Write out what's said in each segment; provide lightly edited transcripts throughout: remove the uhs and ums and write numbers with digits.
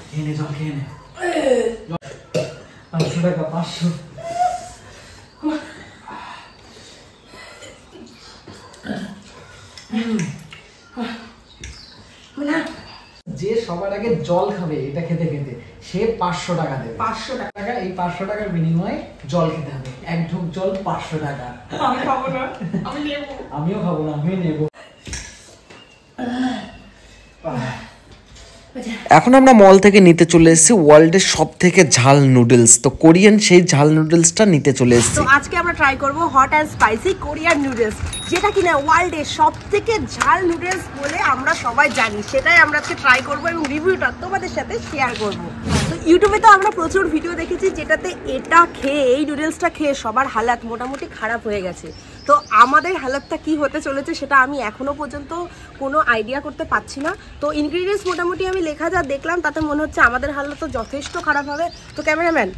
খেয়ে নে জল খেয়ে নে। 500 টাকা 500। যে সবার আগে জল খাবে এটা খেতে খেতে সে 500 টাকা দেবে। 500 টাকা, এই 500 টাকার বিনিময়ে জল খেতে হবে। এক ঢোক জল 500 টাকা। আমি খাবো না, আমি নেব। আমিও খাবো না, আমি নেব। এখন আমরা মল থেকে নিতে চলে এসেছি ওয়ার্ল্ডের সব থেকে ঝাল নুডলস। তো কোরিয়ান সেই ঝাল নুডলসটা নিতে চলে এসেছি। তো আজকে আমরা ট্রাই করব hot and spicy Korean noodles, যেটা কিনা ওয়ার্ল্ডের সব থেকে ঝাল নুডলস বলে আমরা সবাই জানি। সেটাই আমরা আজকে ট্রাই করব এবং রিভিউটা তোমাদের সাথে শেয়ার করব। তো ইউটিউবে তো আমরা প্রচুর ভিডিও দেখেছি যেটাতে এটা খেয়ে, এই নুডলসটা খেয়ে সবার হালাত মোটামুটি খারাপ হয়ে গেছে। তো আমাদের হালাতটা কি হতে চলেছে সেটা আমি এখনো পর্যন্ত কোনো আইডিয়া করতে পারছি না। তো ইনগ্রিডিয়েন্টস মোটামুটি আমি লেখা যা দেখলাম তাতে মনে হচ্ছে আমাদের হালাত তো যথেষ্ট খারাপ হবে। তো ক্যামেরাম্যান,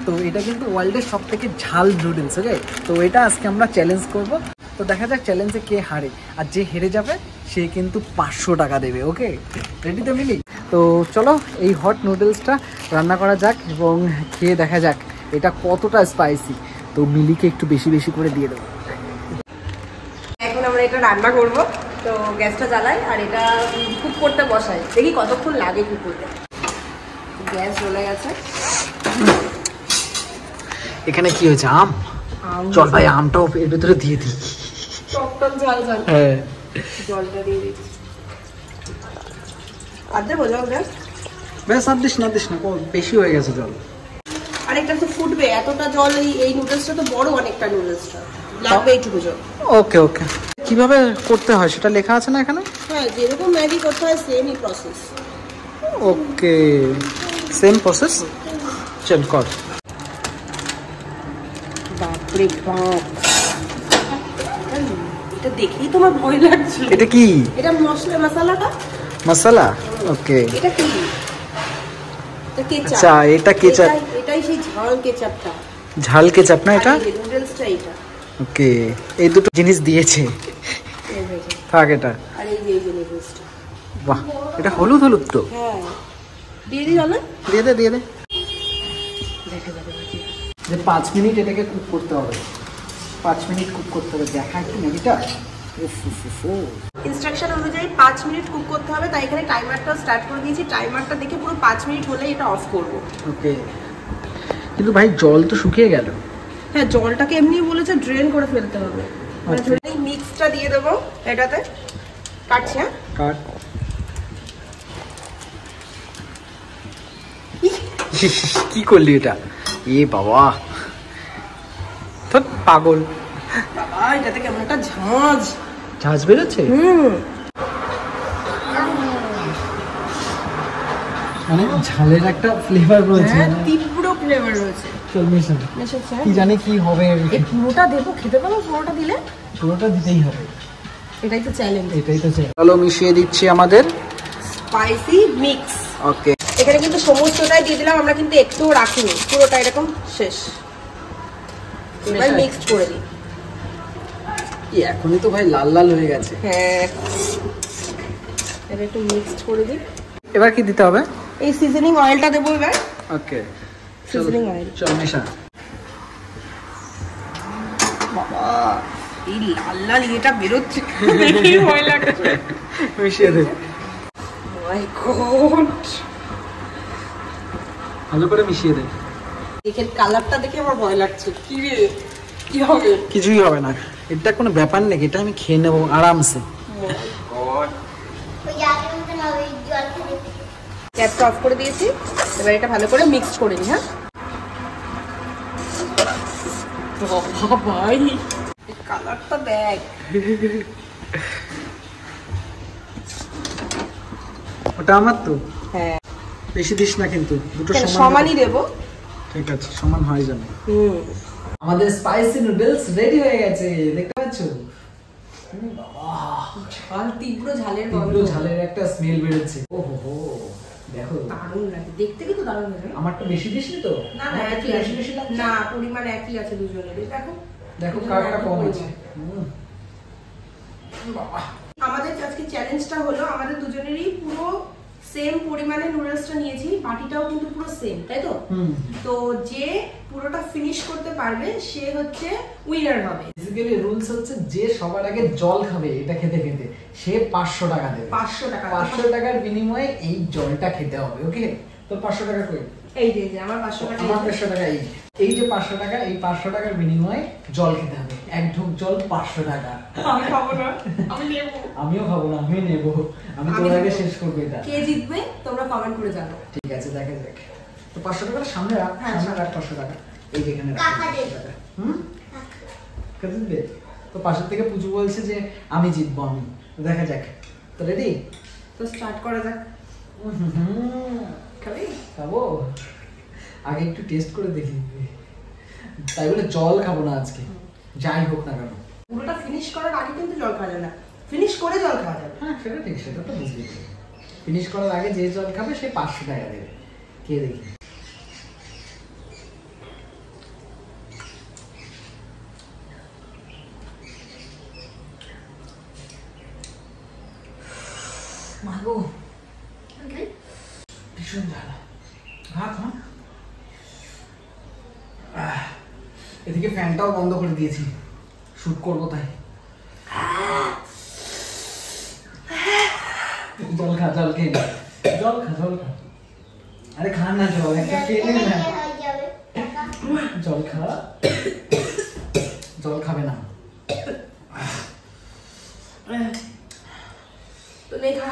তো এটা কিন্তু ওয়ার্ল্ডের সব থেকে ঝাল নুডলস। ওকে, তো এটা আজকে আমরা চ্যালেঞ্জ করব। তো দেখা যাক চ্যালেঞ্জে কে হারে, আর যে হেরে যাবে সে কিন্তু 500 টাকা দেবে। ওকে, রেডি তো মিলি? তো চলো এই হট নুডলসটা রান্না করা যাক এবং খেয়ে দেখা যাক এটা কতটা স্পাইসি। তো মিলিকে একটু বেশি বেশি করে দিয়ে দেবো। এখন আমরা এটা রান্না করব। তো গ্যাসটা জ্বালাই আর এটা কুক করতে বসাই, দেখি কতক্ষণ লাগে কুক করতে। গ্যাস জ্বলে গেছে। এখানে কি হয়েছে? আম। চল ভাই আমটাও এর ভিতরে দিয়ে দিই। টকটক ঝাল ঝাল। হ্যাঁ, জলটা দিয়ে দিচ্ছি। আর দেবো জল? দেখ বেশ, আর দিস না বেশি হয়ে গেছে জল। আর একটা তো ফুটবে, এতটা জল। এই নুডলসটা তো বড় অনেকটা, নুডলসটা লাগবে এইটুকু জল। ওকে ওকে, কিভাবে করতে হয় সেটা লেখা আছে না এখানে? হ্যাঁ, যেরকম ম্যাগি করতে হয় সেমই প্রসেস। ওকে, সেম প্রসেস। চল কর। বাপরে বাপ, এটা দেখেই তোমার ভয় লাগছে। এটা কি? এটা মশলাটা মশলা। ওকে, এটা কি? এটা কেচাপ। আচ্ছা, এটা কেচাপ। এটাই সেই ঝাল কেচাপটা। ঝাল কেচাপ না এটা? নুডলসটা এটা। ওকে, এই দুটো জিনিস দিয়েছে। থাক এটা। আর এই যে নুডলসটা। বাহ, এটা হলুদ হলুদ তো। হ্যাঁ, দিয়ে দিই জলে। দিয়ে দে দিয়ে দে। যে 5 মিনিট এটাকে কুক করতে হবে। 5 মিনিট কুক করতে হবে। দেখা একটু ম্যাগিটা। ইনস্ট্রাকশন অনুযায়ী 5 মিনিট কুক করতে হবে। তাই এখানে টাইমারটা স্টার্ট করে দিয়েছি। টাইমারটা দেখে পুরো 5 মিনিট হলেই এটা অফ করব। ওকে, কিন্তু ভাই জল তো শুকিয়ে গেল। হ্যাঁ, জলটাকে এমনি বলেছে ড্রেন করে ফেলতে হবে। মানে ধরে এই মিক্সটা দিয়ে দেবো এটাতে। কাটছি। হ্যাঁ, কাট। কি করলি এটা? এ বাবা, তো পাগল। বাবা, এটাতে কেমন একটা ঝাঁঝ ঝাঁঝ বেরোচ্ছে। মানে ঝালের একটা ফ্লেভার রয়েছে। হ্যাঁ, তীব্র ফ্লেভার রয়েছে। চল মিশন, কি জানি কি হবে। এই পুরোটা দেবো, খেতে পারবো? পুরোটা দিলে? পুরোটা দিতেই হবে। এটাই তো চ্যালেঞ্জ। এটাই তো চ্যালেঞ্জ। চলো মিশিয়ে দিচ্ছি আমাদের স্পাইসি মিক্স। ওকে, এখানে কিন্তু সমস্তটাই দিয়ে দিলাম আমরা, কিন্তু একটুও রাখিনি। পুরোটা এরকম শেষ। এবার মিক্স করে দিই। এখনই তো ভাই লাল লাল হয়ে গেছে। হ্যাঁ, এটা একটু মিক্সড করে দিই। এবার কি দিতে হবে? এই সিজনিং অয়েলটা দেবো এবার। ওকে, সিজনিং অয়েল। চল মেশা। বাবা, এই লাল লাল এটা বেরোচ্ছে, দেখেই ভয় লাগছে। মিশিয়ে দে। মাই গড, ভালো করে মিশিয়ে দে। দেখে কালারটা দেখে আমার ভয় লাগছে। কি রে, কি হবে? কিছুই হবে না, এটা কোনো ব্যাপার নেই। এটা আমি খেয়ে নেবো আরামসে। গ্যাসটা অফ করে দিয়েছি। এবার এটা ভালো করে মিক্স করে নিই। হ্যাঁ, ভাই কালারটা দেখ। ওটা আমার তো। হ্যাঁ, বেশি দিস না কিন্তু, দুটো সমানই দেবো। ঠিক আছে, সমান হয়ে যাবে। আমাদের স্পাইসি নুডলস রেডি হয়ে গেছে, দেখতে পাচ্ছ? ঝাল, তীব্র ঝালের তীব্র ঝালের একটা স্মেল বেরোচ্ছে। ওহো, দেখো দারুণ লাগে দেখতে, কিন্তু দারুণ লাগে। আমারটা বেশি দিসনি তো? না না, একই আছে। না, পরিমাণ একই আছে দুজনের। দেখো দেখো কারটা কম আছে। বাবা, আমাদের আজকে চ্যালেঞ্জটা হলো আমাদের দুজনেরই পুরো সেম পরিমাণে নুডলসটা নিয়েছি, বাটিটাও কিন্তু পুরো সেম, তাই তো? তো যে পুরোটা ফিনিশ করতে পারবে সে হচ্ছে উইনার হবে। বেসিক্যালি রুলস হচ্ছে যে সবার আগে জল খাবে এটা খেতে খেতে সে 500 টাকা দেবে। 500 টাকা, 500 টাকার বিনিময়ে এই জলটা খেতে হবে। ওকে, তো 500 টাকা কই? এই যে আমার 500 টাকা, আমার 500 টাকা। এই যে 500 টাকা, এই 500 টাকার বিনিময়ে জল খেতে হবে। এক ঢোক জল 500 টাকা। আমি খাবো না, আমি নেব। আমিও খাবো না, আমি নেব। আমি তোমার আগে শেষ করব এটা। কে জিতবে তোমরা কমেন্ট করে জানাও। ঠিক আছে, দেখা যাক। তো 500 টাকা সামনে রাখ, সামনে রাখ 500 টাকা। এই যেখানে রাখ 500 টাকা। কে জিতবে? তো পাশের থেকে পুজো বলছে যে আমি জিতবো। আমি তো দেখা যাক। তো রেডি? তো স্টার্ট করা যাক। খাবি? খাবো। আগে একটু টেস্ট করে দেখি। তাই বলে জল খাবো না আজকে, যাই হোক না কেন। পুরোটা ফিনিশ করার আগে কিন্তু জল খাওয়া যাবে না, ফিনিশ করে জল খাওয়া যাবে। হ্যাঁ সেটা ঠিক, সেটা তো বুঝলি। ফিনিশ করার আগে যে জল খাবে সে 500 টাকা দেবে। কে দেখি। মাগো ভীষণ ঝালা। খা খা। এদিকে ফ্যানটাও বন্ধ করে দিয়েছি, শুট করবো তাই। জল খা, জল খেয়ে নে। জল খা, জল খা। আরে খা না জল, একটা খেয়ে নে না। জল খা। জল খাবে না তো নে খা।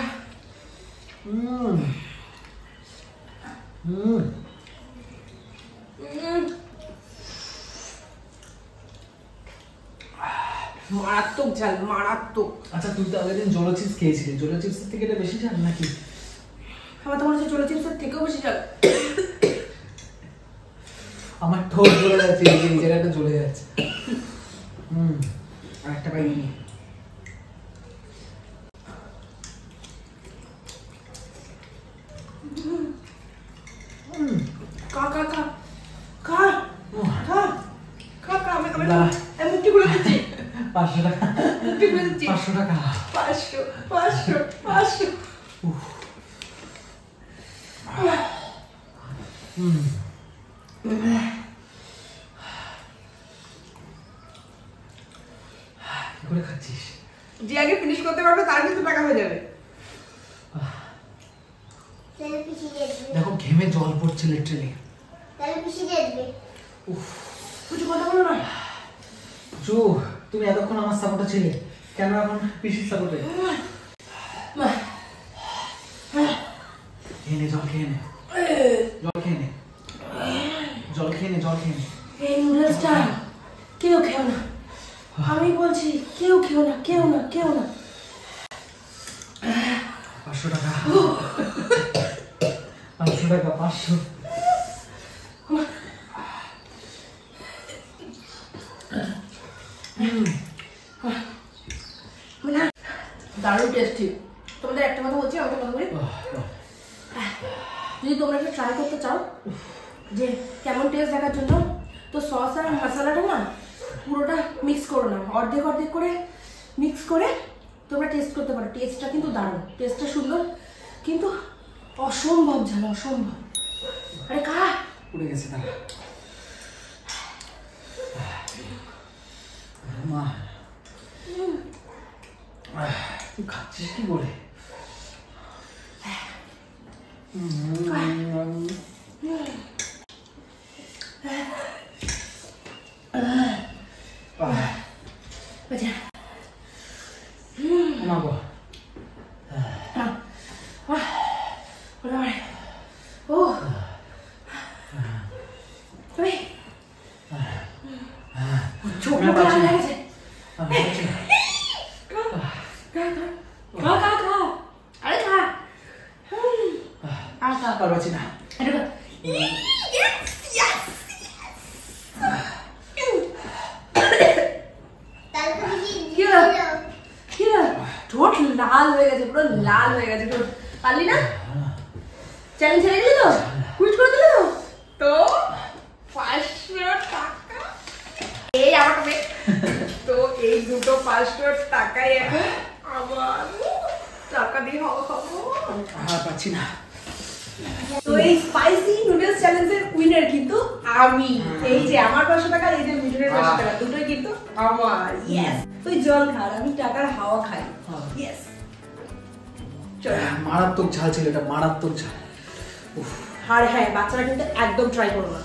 মারাত্মক ঝাল, মারাত্মক। আচ্ছা তুই তো আগের দিন জলো চিপস খেয়েছিলি, জলো চিপসের থেকে এটা বেশি ঝাল নাকি? আমার তো মনে হচ্ছে জলো চিপসের থেকেও বেশি ঝাল। আমার ঠোঁট জ্বলে যাচ্ছে, এই জায়গাটা জ্বলে যাচ্ছে। আর একটা পাই নি। খা খা খা খা খা খা খা। আমি মুক্তি খুলে দিচ্ছি। 500 টাকা, মুক্তি খুলে দিচ্ছি। 500 টাকা। 500 500 500। কি করে খাচ্ছিস? যে আগে ফিনিশ করতে পারবে তার কিন্তু টাকা হয়ে যাবে। দেখো ঘেমে জল পড়ছে লিটারালি। কিছু কথা বলো না। জু, তুমি এতক্ষণ আমার সাপোর্টে ছিলে, কেন এখন পিসির সাপোর্টে? খেয়ে নে, জল খেয়ে নে। জল খেয়ে নে, জল খেয়ে নে, জল খেয়ে নে। এই নুডলসটা কেউ খেও না, আমি বলছি কেউ খেও না, কেউ না, কেউ না। 500 টাকা, 500 টাকা, 500। দারুণ টেস্টি। তোমাদের একটা কথা বলছি, আমাকে কথা বলি। যদি তোমরা একটু ট্রাই করতে চাও যে কেমন টেস্ট দেখার জন্য, তো সস আর মশলাটা না পুরোটা মিক্স করো না, অর্ধেক অর্ধেক করে মিক্স করে তোমরা টেস্ট করতে পারো। টেস্টটা কিন্তু দারুণ, টেস্টটা সুন্দর, কিন্তু অসম্ভব ঝাল, অসম্ভব। আরে খা। উড়ে গেছে তারা। মা তুই খাচ্ছিস কি করে? মাগো পারছি না। ঠোঁট লাল হয়ে গেছে, পুরো লাল হয়ে গেছে ঠোঁট। পারলি না? চ্যালেঞ্জ ছেড়ে দিলি তো? কুইট করে দিলি তো? তো 500 টাকা এই আমার তো এই দুটো 500 টাকায় এখন আবার টাকা দিয়ে হাওয়া খাবো। পাচ্ছি না। তো এই স্পাইসি নুডলস চ্যালেঞ্জের উইনার কিন্তু আমি। এই যে আমার 500 টাকা, এই যে মিঠুনের 500 টাকা, দুটোই কিন্তু আমার। ইয়েস, তুই জল খা, আমি টাকার হাওয়া খাই। ইয়েস, চল। মারাত্মক ঝাল ছিল এটা, মারাত্মক ঝাল। আর হ্যাঁ, বাচ্চারা কিন্তু একদম ট্রাই করো না।